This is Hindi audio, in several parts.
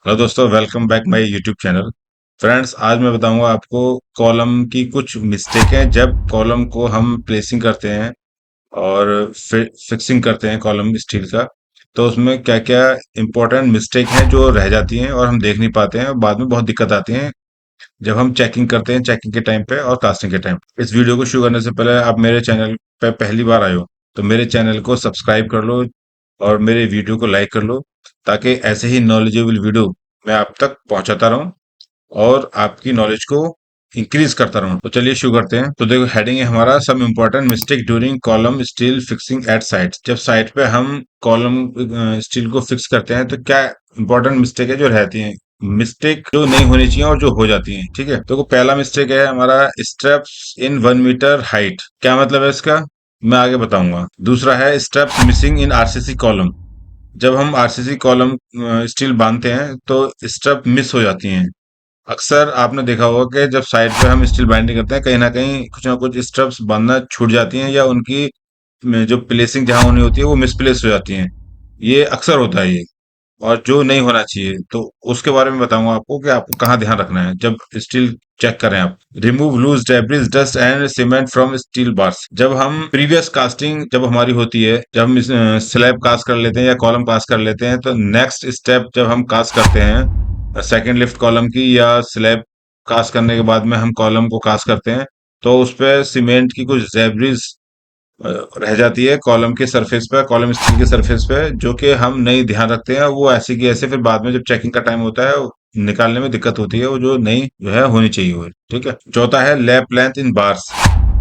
हेलो दोस्तों, welcome back my YouTube channel. Friends, आज मैं बताऊंगा आपको कॉलम की कुछ मिस्टेकें जब कॉलम को हम प्लेसिंग करते हैं और फिक्सिंग करते हैं कॉलम स्टील का। तो उसमें क्या क्या इंपॉर्टेंट मिस्टेक हैं जो रह जाती हैं और हम देख नहीं पाते हैं और बाद में बहुत दिक्कत आती है जब हम चेकिंग करते हैं, चेकिंग के टाइम पे और कास्टिंग के टाइम। इस वीडियो को शुरू करने से पहले आप मेरे चैनल पे पहली बार आए हो तो मेरे चैनल को सब्सक्राइब कर लो और मेरे वीडियो को लाइक कर लो, ताकि ऐसे ही नॉलेजेबल वीडियो मैं आप तक पहुंचाता रहूं और आपकी नॉलेज को इंक्रीज करता रहूं। तो चलिए शुरू करते हैं। तो देखो, हेडिंग है हमारा some important mistake during column steel fixing at site. जब साइट पे हम कॉलम स्टील को फिक्स करते हैं तो क्या इंपॉर्टेंट मिस्टेक है जो रहती हैं, मिस्टेक जो नहीं होनी चाहिए और जो हो जाती हैं। ठीक है, तो पहला मिस्टेक है हमारा स्टेप्स इन 1 मीटर हाइट। क्या मतलब है इसका, मैं आगे बताऊंगा। दूसरा है steps missing in RCC column. जब हम आरसीसी कॉलम स्टील बांधते हैं तो स्टेप मिस हो जाती हैं। अक्सर आपने देखा होगा कि जब साइड पे हम स्टील बाइंडिंग करते हैं, कहीं ना कुछ स्टेप्स बांधना छूट जाती हैं या उनकी जो प्लेसिंग जहां होनी होती है वो मिसप्लेस हो जाती हैं। ये अक्सर होता है ये, और जो नहीं होना चाहिए। तो उसके बारे में बताऊंगा आपको कि आपको कहाँ ध्यान रखना है जब स्टील चेक करें आप। Remove loose debris dust and cement from steel bars. जब हम प्रीवियस कास्टिंग जब हमारी होती है, जब हम स्लैब कास्ट कर लेते हैं या कॉलम कास्ट कर लेते हैं, तो नेक्स्ट स्टेप जब हम कास्ट करते हैं सेकेंड लिफ्ट कॉलम की या स्लैब कास्ट करने के बाद में हम कॉलम को कास्ट करते हैं, तो उस पे सीमेंट की कुछ जेब्रिस रह जाती है कॉलम के सरफेस पे, कॉलम स्टील के सरफेस पे, जो कि हम नहीं ध्यान रखते हैं। वो ऐसे की ऐसे फिर बाद में जब चेकिंग का टाइम होता है निकालने में दिक्कत होती है, वो जो नहीं जो है होनी चाहिए वो। ठीक है। चौथा है लैप लेंथ इन बार्स।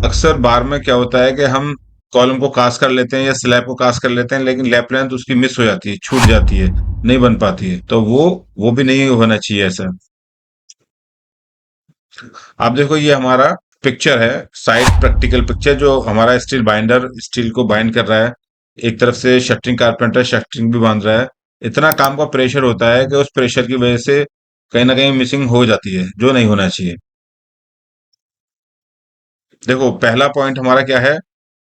अक्सर बार में क्या होता है कि हम कॉलम को कास्ट कर लेते हैं या स्लैब को कास्ट कर लेते हैं, लेकिन लैप लेंथ उसकी मिस हो जाती है, छूट जाती है, नहीं बन पाती है। तो वो भी नहीं होना चाहिए ऐसा। आप देखो, ये हमारा पिक्चर है, साइड प्रैक्टिकल पिक्चर, जो हमारा स्टील बाइंडर स्टील को बाइंड कर रहा है। एक तरफ से शटरिंग कारपेंटर शटरिंग भी बांध रहा है। इतना काम का प्रेशर होता है कि उस प्रेशर की वजह से कहीं ना कहीं मिसिंग हो जाती है, जो नहीं होना चाहिए। देखो, पहला पॉइंट हमारा क्या है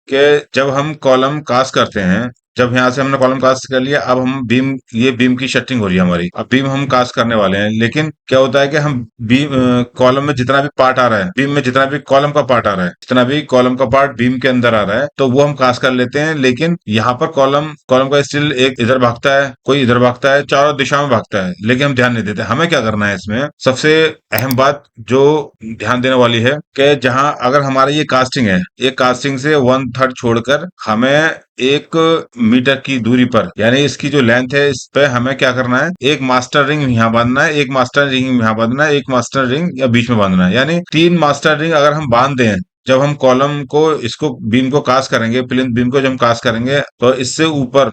कि जब हम कॉलम कास्ट करते हैं, जब यहाँ से हमने कॉलम कास्ट कर लिया, अब हम बीम, ये बीम की शटरिंग हो रही है हमारी, अब बीम हम कास्ट करने वाले हैं। लेकिन क्या होता है कि हम बीम कॉलम में जितना भी पार्ट आ रहा है, बीम में जितना भी कॉलम का पार्ट आ रहा है, जितना भी कॉलम का पार्ट बीम के अंदर आ रहा है, तो वो हम कास्ट कर लेते हैं। लेकिन यहाँ पर कॉलम कॉलम का स्टील एक इधर भागता है, कोई इधर भागता है, चारों दिशा में भागता है, लेकिन हम ध्यान नहीं देते। हमें क्या करना है इसमें, सबसे अहम बात जो ध्यान देने वाली है कि जहां अगर हमारी ये कास्टिंग है, ये कास्टिंग से 1/3 छोड़कर हमें 1 मीटर की दूरी पर, यानी इसकी जो लेंथ है, इस पे हमें क्या करना है, एक मास्टर रिंग यहाँ बांधना है, एक मास्टर रिंग यहाँ बांधना है, एक मास्टर रिंग या बीच में बांधना है, यानी 3 मास्टर रिंग अगर हम बांध दें जब हम कॉलम को, इसको बीम को कास्ट करेंगे, प्लिंथ बीम को जब हम कास्ट करेंगे, तो इससे ऊपर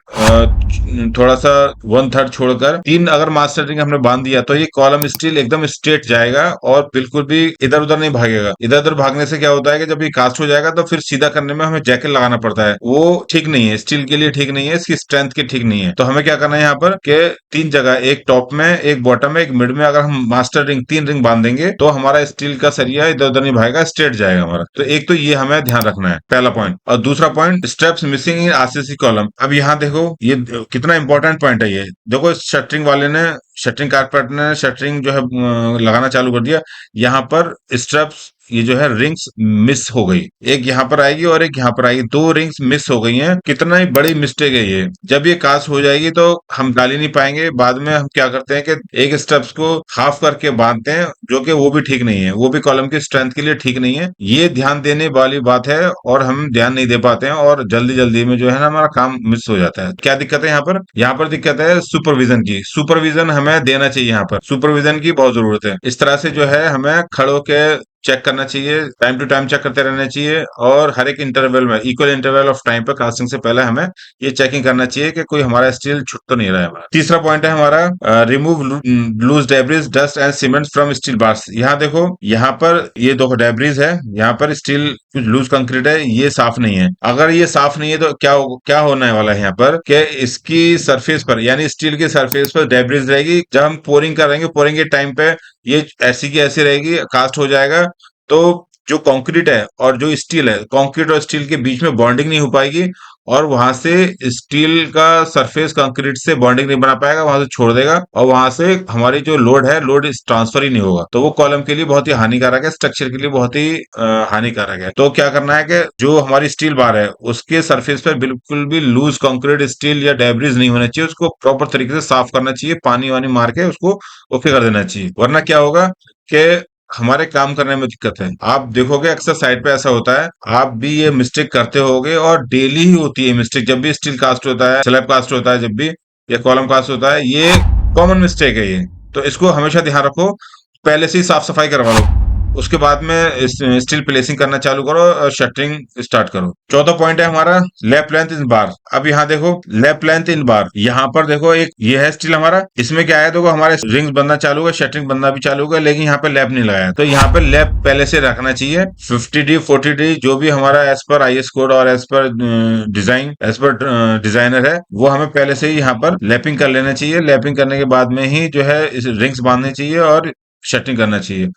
थोड़ा सा 1/3 छोड़कर 3 अगर मास्टर रिंग हमने बांध दिया, तो ये कॉलम स्टील एकदम स्ट्रेट जाएगा और बिल्कुल भी इधर उधर नहीं भागेगा। इधर उधर भागने से क्या होता है कि जब ये कास्ट हो जाएगा तो फिर सीधा करने में हमें जैकेट लगाना पड़ता है, वो ठीक नहीं है, स्टील के लिए ठीक नहीं है, इसकी स्ट्रेंथ के ठीक नहीं है। तो हमें क्या करना है यहाँ पर कि 3 जगह, एक टॉप में, एक बॉटम में, एक मिड में, अगर हम मास्टर रिंग 3 रिंग बांध देंगे तो हमारा स्टील का सरिया इधर उधर नहीं भागेगा, स्ट्रेट जाएगा हमारा। तो एक तो ये हमें ध्यान रखना है, पहला पॉइंट। और दूसरा point, steps missing in RCC column. अब यहाँ देखो, ये कितना इंपॉर्टेंट पॉइंट है ये। देखो, शटरिंग वाले ने, शटरिंग कारपेंटर ने शटरिंग जो है लगाना चालू कर दिया। यहाँ पर स्ट्रेप्स, ये जो है रिंग्स मिस हो गई, एक यहाँ पर आएगी और एक यहाँ पर आएगी, 2 रिंग्स मिस हो गई हैं। कितना ही बड़ी मिस्टेक है ये। जब ये कास्ट हो जाएगी तो हम डाल ही नहीं पाएंगे। बाद में हम क्या करते हैं कि एक स्टेप्स को हाफ करके बांधते हैं, जो कि वो भी ठीक नहीं है, वो भी कॉलम की स्ट्रेंथ के लिए ठीक नहीं है। ये ध्यान देने वाली बात है और हम ध्यान नहीं दे पाते हैं और जल्दी जल्दी में जो है ना हमारा काम मिस हो जाता है। क्या दिक्कत है यहाँ पर, यहाँ पर दिक्कत है सुपरविजन की। सुपरविजन हमें देना चाहिए, यहाँ पर सुपरविजन की बहुत जरूरत है। इस तरह से जो है हमें खड़ो के चेक करना चाहिए, टाइम टू टाइम चेक करते रहना चाहिए, और हर एक इंटरवल में, इक्वल इंटरवल ऑफ टाइम पर कास्टिंग से पहले हमें ये चेकिंग करना चाहिए कि कोई हमारा स्टील छुट तो नहीं रहा है हमारा। तीसरा पॉइंट है हमारा remove loose debris dust and cement from steel bars. यहाँ देखो, यहाँ पर ये दो डेब्रिज है, यहाँ पर स्टील कुछ लूज कंक्रीट है, ये साफ नहीं है। अगर ये साफ नहीं है तो क्या होने वाला है यहाँ पर कि इसकी सरफेस पर, यानी स्टील की सरफेस पर डेब्रिज रहेगी। जब हम पोरिंग करेंगे, पोरिंग के टाइम पे ये ऐसी की ऐसी रहेगी, कास्ट हो जाएगा। तो जो कंक्रीट है और जो स्टील है, कंक्रीट और स्टील के बीच में बॉन्डिंग नहीं हो पाएगी और वहां से स्टील का सरफेस कंक्रीट से बॉन्डिंग नहीं बना पाएगा, वहां से छोड़ देगा और वहां से हमारी जो लोड है, लोड ट्रांसफर ही नहीं होगा। तो वो कॉलम के लिए बहुत ही हानिकारक है, स्ट्रक्चर के लिए बहुत ही हानिकारक है। तो क्या करना है कि जो हमारी स्टील बार है उसके सरफेस पर बिल्कुल भी लूज कंक्रीट स्टील या डेब्रिज नहीं होना चाहिए, उसको प्रॉपर तरीके से साफ करना चाहिए, पानी वानी मार के उसको ओके कर देना चाहिए। वरना क्या होगा कि हमारे काम करने में दिक्कत है। आप देखोगे अक्सर साइड पे ऐसा होता है, आप भी ये मिस्टेक करते होगे और डेली ही होती है मिस्टेक। जब भी स्टील कास्ट होता है, स्लैब कास्ट होता है, जब भी या कॉलम कास्ट होता है, ये कॉमन मिस्टेक है ये। तो इसको हमेशा ध्यान रखो, पहले से ही साफ सफाई करवा लो, उसके बाद में स्टील प्लेसिंग करना चालू करो और शटरिंग स्टार्ट करो। चौथा पॉइंट है हमारा लेफ्ट लेंथ इन बार। अब यहाँ देखो लेफ्ट लेंथ इन बार, यहाँ पर देखो एक ये है स्टील हमारा, इसमें क्या है, देखो हमारे रिंग्स बनना चालू होगा, शटरिंग बनना भी चालू होगा, लेकिन यहाँ पे लैप नहीं लगाया। तो यहाँ पे लैप पहले से रखना चाहिए। 50D 40D जो भी हमारा एज पर IS कोड और as per design, as per designer है, वो हमें पहले से ही यहाँ पर लैपिंग कर लेना चाहिए। लैपिंग करने के बाद में ही जो है इस रिंग्स बांधनी चाहिए और शटरिंग करना चाहिए।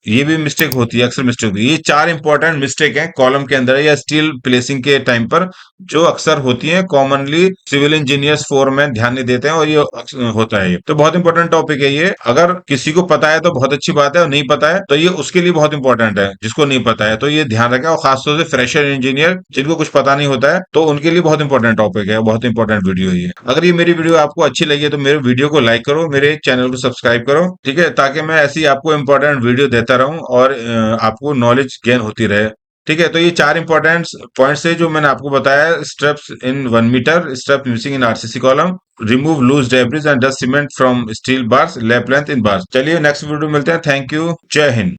ये भी मिस्टेक होती है, अक्सर मिस्टेक होती है। ये चार इंपॉर्टेंट मिस्टेक हैं कॉलम के अंदर या स्टील प्लेसिंग के टाइम पर, जो अक्सर होती हैं। कॉमनली सिविल इंजीनियर्स, फोरमैन ध्यान नहीं देते हैं और ये होता है। ये तो बहुत इंपॉर्टेंट टॉपिक है ये। अगर किसी को पता है तो बहुत अच्छी बात है, और नहीं पता है तो ये उसके लिए बहुत इंपॉर्टेंट है। जिसको नहीं पता है तो ये ध्यान रखें, और खासतौर से फ्रेशर इंजीनियर जिनको कुछ पता नहीं होता है, तो उनके लिए बहुत इंपॉर्टेंट टॉपिक है, बहुत इंपॉर्टेंट वीडियो है ये। अगर ये मेरी वीडियो आपको अच्छी लगी है तो मेरे वीडियो को लाइक करो, मेरे चैनल को सब्सक्राइब करो, ठीक है, ताकि मैं ऐसी आपको इंपॉर्टेंट वीडियो देता रहूं और आपको नॉलेज गेन होती रहे। ठीक है, तो ये चार इंपॉर्टेंट पॉइंट्स है जो मैंने आपको बताया। Steps in 1 metre, step missing in RCC column, remove loose debris and dust cement from steel bars, lap length in bars. चलिए नेक्स्ट वीडियो मिलते हैं। थैंक यू, जय हिंद।